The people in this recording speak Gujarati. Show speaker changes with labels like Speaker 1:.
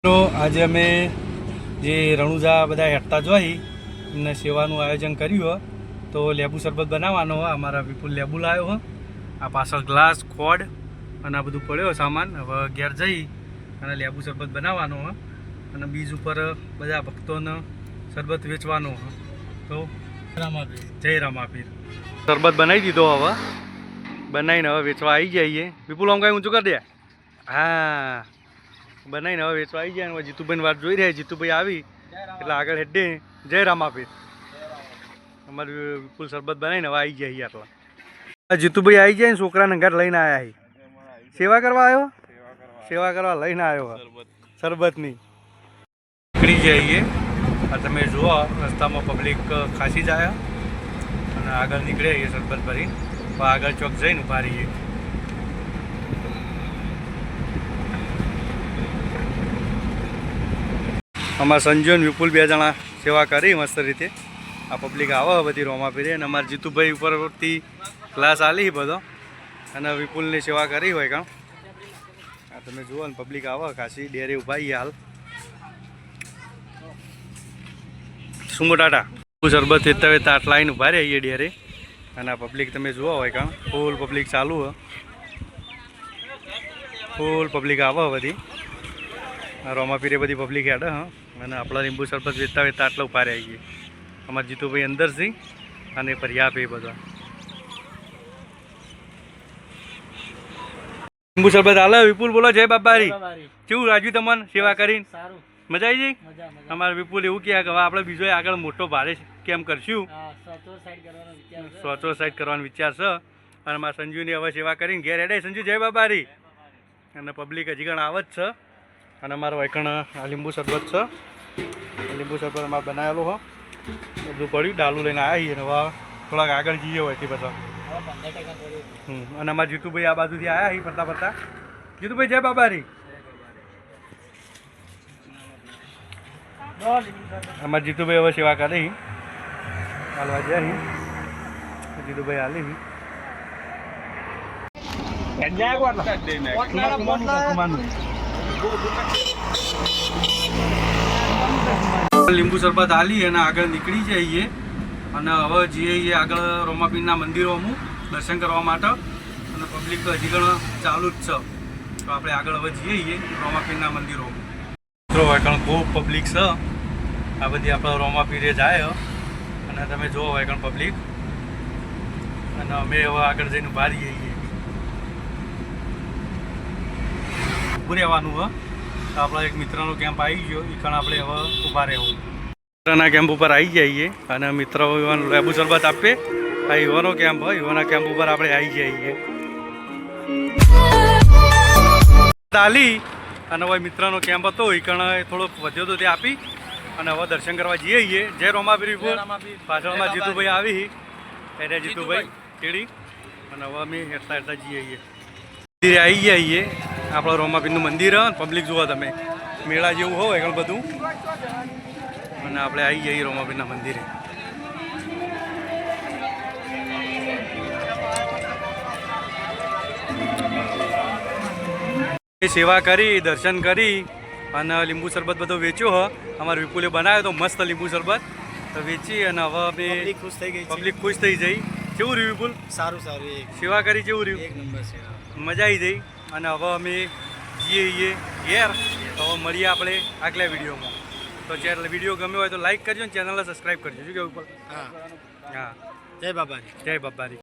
Speaker 1: તો આજે અમે જે રણુજા બધા હેઠતા જોઈ એમને સેવાનું આયોજન કર્યું તો લેબુ શરબત બનાવવાનો હોય. અમારા વિપુલ લેબુ લાવ્યો હોય. આ પાછળ ગ્લાસ ખોડ અને આ બધું પડ્યો સામાન. હવે ઘેર જઈ અને લેબુ શરબત બનાવવાનો હોય અને બીજ ઉપર બધા ભક્તોને શરબત વેચવાનો હોય. તો જય રામાપીર. શરબત બનાવી દીધો, હવે બનાવીને હવે વેચવા આવી જઈએ. વિપુલ આમ કઈ ઊંચું કરી દે. હા, બનાવીને હવે વેચવા આવી જાય. જીતુભાઈ વાત જોઈ રહ્યા. જીતુભાઈ આવી એટલે આગળ હેડે. જય રામાપીર. અમારે વિપુલ શરબત બનાવીને હવે આવી જાય. આટલા જીતુભાઈ આવી જાય ને છોકરાને ઘર લઈને આવ્યા. સેવા કરવા આવ્યો, સેવા કરવા લઈને આવ્યો શરબતની. નીકળી જઈએ. આ તમે જુઓ રસ્તામાં પબ્લિક ખાસી જાય અને આગળ નીકળે એ શરબત ભરી આગળ ચોક જઈને ઉભા રહીએ. અમારા સંજુ અને વિપુલ બે જણા સેવા કરી મસ્ત રીતે. આ પબ્લિક આવે બધી રોમાપીરે અને અમારા જીતુભાઈ ઉપરથી ક્લાસ આલી બધો અને વિપુલની સેવા કરી હોય કામ. આ તમે જુઓ ને પબ્લિક આવે ખાસી. ડેરે ઉભા હાલ. શું ટાટા શરબત વેચતા વેચતા આટલા આવીને ઉભા રહીએ ડેરે અને આ પબ્લિક તમે જુઓ હોય કામ. ફૂલ પબ્લિક ચાલુ હોય, ફૂલ પબ્લિક આવે બધી. રોમાપીરે બધી પબ્લિક હેડે હા. અને આપણા લીંબુ શરબત વેચતા વેચતા આટલા ઉભા રહી ગઈ. અમારા જીતુભાઈ અંદરથી અને પર્યાપ એ બધા લીંબુ શરબત હાલે. વિપુલ બોલો જય બાબારી. કેવું રાજુ તમને સેવા કરીને? મજા આવી જઈ. અમારે વિપુલ એવું કહે કે હવે આપણે બીજો આગળ મોટો ભારે કેમ કરશું, 100 સાઈડ કરવાનો વિચાર છે. અને મારા સંજુની હવે સેવા કરીને ઘેર હેડે. સંજુ જય બાબારી. અને પબ્લિક હજી ઘણા આવે જ છે. અને અમારો વૈકણ આ લીંબુ શરબત છે. લીંબુ શરબત અમારે બનાવેલું હો. બધું પડ્યું ડાલું લઈને આવી અને હવે થોડાક આગળ જઈએ હોયથી બધા. અને અમારા જીતુભાઈ આ બાજુથી આવ્યા અહીં ફરતા ફરતા. જીતુભાઈ જય બાબારી. અમારા જીતુભાઈ હવે સેવા કરી હાલવા જાય. જીતુભાઈ હાલી લીંબુ શરબત હાલી અને આગળ નીકળી જઈએ. અને હવે જઈએ આગળ રોમાપીરના મંદિરોમાં દર્શન કરવા માટે. અને પબ્લિક તો હજી ઘણો ચાલુ જ છે. તો આપણે આગળ હવે જઈએ રોમાપીરના મંદિરોમાં. મિત્રો વૈકણ ખૂબ પબ્લિક છે. આ બધી આપણે રોમાપીરે જાય અને તમે જુઓ વૈકણ પબ્લિક. અને અમે હવે આગળ જઈને બહાર જઈએ. ઊભું રહેવાનું હોય. તો આપણા એક મિત્રનો કેમ્પ આવી ગયો. એ કારણ આપણે હવે ઊભા રહેવું. મિત્રના કેમ્પ ઉપર આવી જઈએ અને મિત્ર લેબુ શરબત આપે. આ યુવાનો કેમ્પ હોય. યુવાના કેમ્પ ઉપર આપણે આવી જઈએ. ચાલી અને હવે મિત્રનો કેમ્પ હતો એ કારણ થોડોક વધ્યો હતો તે આપી અને હવે દર્શન કરવા જઈએ. જય રોમાપીર. પાછળમાં જીતુભાઈ આવી એટલે જીતુભાઈ કેળી અને હવે અમે હેઠતા હેઠતા જઈએ. મંદિરે આવી જઈએ. આપણા રોમાપીરનું મંદિર પબ્લિક જુઓ તમે. મેળા જેવું હોય ઘણું બધું. અને આપણે આવી જઈએ રોમાપીરના મંદિરે. સેવા કરી, દર્શન કરી અને લીંબુ શરબત બધો વેચ્યો હ. અમારે વિપુલે બનાવ્યો તો મસ્ત લીંબુ શરબત તો વેચી અને હવે અમે ખુશ થઈ ગઈ. પબ્લિક ખુશ થઈ જઈ. કેવું રહ્યું વિપુલ? સારું સારું. સેવા કરી કેવું રહ્યું? એક નંબર સેવા. મજા આવી જઈ. અને હવે અમે જઈએ ઘેર. તો હવે મળીએ આપણે આગલા વિડીયોમાં. તો જ્યારે વિડીયો ગમ્યો હોય તો લાઈક કરજો ને ચેનલને સબસ્ક્રાઈબ કરજો. શું કેવું? હા હા. જય બાબારી. જય બાબારી.